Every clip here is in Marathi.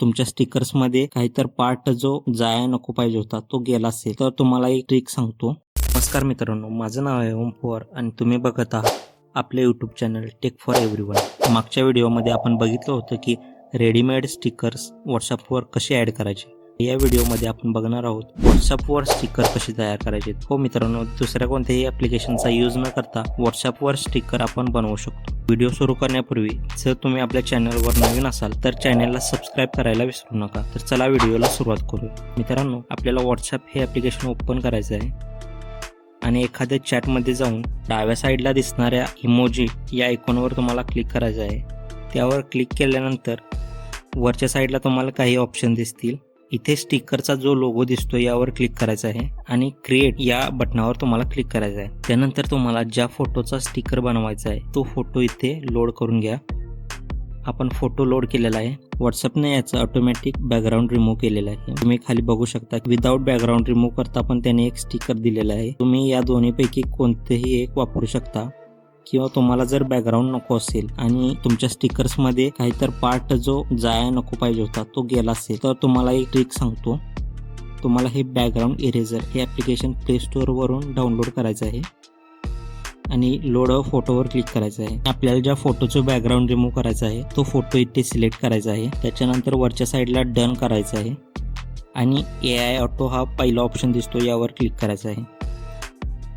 तुमच्या स्टिकर्समध्ये काहीतर पार्ट जो जाया नको पाहिजे होता तो गेला असेल तर तुम्हाला एक ट्रिक सांगतो. नमस्कार मित्रांनो, माझं नाव आहे ओम पवार आणि तुम्ही बघत आहात आपले YouTube channel tech for everyone. मागच्या व्हिडिओमध्ये आपण बघितलं होतं की रेडीमेड स्टिकर्स व्हॉट्सअपवर कसे ॲड करायचे. या व्हिडिओमध्ये आपण बघणार आहोत व्हॉट्सअपवर स्टिकर कसे तयार करायचे. हो मित्रांनो, दुसऱ्या कोणत्याही ॲप्लिकेशनचा यूज न करता व्हॉट्सअपवर स्टिकर आपण बनवू शकतो. व्हिडिओ सुरू करण्यापूर्वी जर तुम्ही आपल्या चॅनलवर नवीन असाल तर चॅनलला सबस्क्राईब करायला विसरू नका. तर चला व्हिडिओला सुरुवात करूया. मित्रांनो, आपल्याला व्हॉट्सअप हे ॲप्लिकेशन ओपन करायचं आहे आणि एखाद्या चॅटमध्ये जाऊन डाव्या साईडला दिसणाऱ्या इमोजी या आयकॉनवर तुम्हाला क्लिक करायचं आहे. त्यावर क्लिक केल्यानंतर वरच्या साईडला तुम्हाला काही ऑप्शन दिसतील. इथे स्टिकरचा जो लोगो दिसतो यावर क्लिक करायचा आहे आणि क्रिएट या बटनावर तुम्हाला क्लिक करायचं आहे. त्यानंतर तुम्हाला ज्या फोटोचा स्टिकर बनवायचा आहे तो फोटो इथे लोड करून घ्या. आपण फोटो लोड केलेला आहे. व्हॉट्सअपने याचं ऑटोमॅटिक बॅकग्राऊंड रिमूव्ह केलेलं आहे. तुम्ही खाली बघू शकता विदाऊट बॅकग्राऊंड रिमूव्ह करता पण त्याने एक स्टिकर दिलेला आहे. तुम्ही या दोन्हीपैकी कोणतेही एक वापरू शकता किंवा तुम्हाला जर बॅकग्राऊंड नको असेल आणि तुमच्या स्टिकर्समध्ये काहीतर पार्ट जो जाया नको पाहिजे होता तो गेला असेल तर तुम्हाला एक ट्रिक सांगतो. तुम्हाला हे बॅकग्राऊंड इरेझर हे ॲप्लिकेशन प्ले स्टोअरवरून डाउनलोड करायचं आहे आणि लोड फोटोवर क्लिक करायचं आहे. आपल्याला ज्या फोटोचं बॅकग्राऊंड रिमूव्ह करायचं आहे तो फोटो इथे सिलेक्ट करायचा आहे. त्याच्यानंतर वरच्या साईडला डन करायचं आहे आणि AI ऑटो हा पहिला ऑप्शन दिसतो यावर क्लिक करायचा आहे.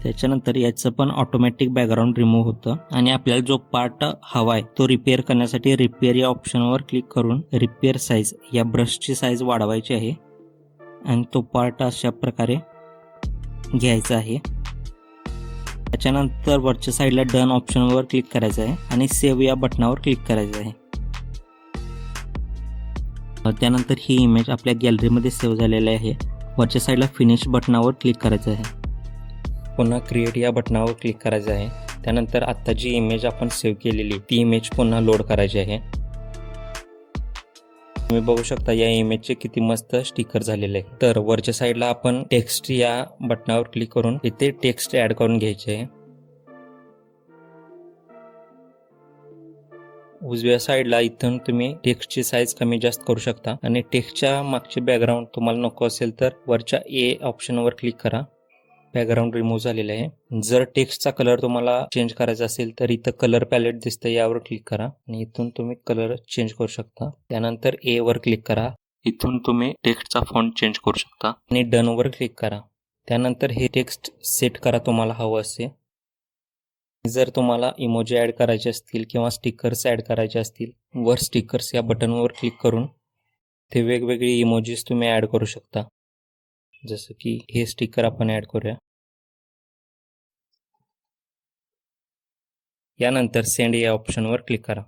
त्याच्यानंतर याचं पण ऑटोमॅटिक बॅकग्राऊंड रिमूव्ह होतं आणि आपल्याला जो पार्ट हवा आहे तो रिपेअर करण्यासाठी रिपेअर या ऑप्शनवर क्लिक करून रिपेअर साईज या ब्रशची साईज वाढवायची आहे आणि तो पार्ट अशा प्रकारे घ्यायचा आहे. त्याच्यानंतर वरच्या साईडला डन ऑप्शनवर क्लिक करायचं आहे आणि सेव्ह या बटनावर क्लिक करायचं आहे. त्यानंतर ही इमेज आपल्या गॅलरीमध्ये सेव्ह झालेली आहे. वरच्या साईडला फिनिश बटनावर क्लिक करायचं आहे. पुन्हा क्रिएट या बटनावर क्लिक करायचं आहे. त्यानंतर आत्ता जी इमेज आपण सेव्ह केलेली ती इमेज पुन्हा लोड करायची आहे. तुम्ही बघू शकता या इमेजचे किती मस्त स्टिकर झालेले आहे. तर वरच्या साईडला आपण टेक्स्ट या बटनावर क्लिक करून इथे टेक्स्ट ॲड करून घ्यायचे आहे. उजव्या साईडला इथून तुम्ही टेक्स्टची साईज कमी जास्त करू शकता आणि टेक्स्टच्या मागचे बॅकग्राऊंड तुम्हाला नको असेल तर वरच्या ए ऑप्शनवर क्लिक करा. बॅकग्राऊंड रिमूव्ह झालेलं आहे. जर टेक्स्टचा कलर तुम्हाला चेंज करायचा असेल तर इथं कलर पॅलेट दिसतं यावर क्लिक करा आणि इथून तुम्ही कलर चेंज करू शकता. त्यानंतर ए वर क्लिक करा. इथून तुम्ही टेक्स्टचा फॉन्ट चेंज करू शकता आणि डन वर क्लिक करा. त्यानंतर हे टेक्स्ट सेट करा तुम्हाला हवं असे. जर तुम्हाला इमोजी ॲड करायचे असतील किंवा स्टिकर्स ॲड करायचे असतील वर स्टिकर्स या बटनवर क्लिक करून ते वेगवेगळे इमोजीज तुम्ही ॲड करू शकता. जसं की हे स्टिकर आपण ॲड करूया. यानंतर सेंड या ऑप्शनवर क्लिक करा.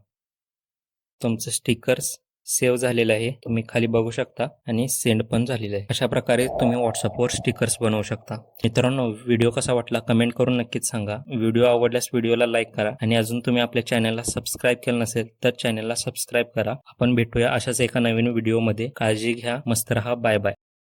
तुमचं स्टिकर्स सेव्ह झालेलं आहे. तुम्ही खाली बघू शकता आणि सेंड पण झालेलं आहे. अशा प्रकारे तुम्ही व्हॉट्सअपवर स्टिकर्स बनवू शकता. मित्रांनो, व्हिडिओ कसा वाटला कमेंट करून नक्कीच सांगा. व्हिडिओ आवडल्यास व्हिडिओला लाईक करा आणि अजून तुम्ही आपल्या चॅनलला सबस्क्राईब केलं नसेल तर चॅनलला सबस्क्राईब करा. आपण भेटूया अशाच एका नवीन व्हिडिओमध्ये. काळजी घ्या, मस्त रहा, बाय बाय.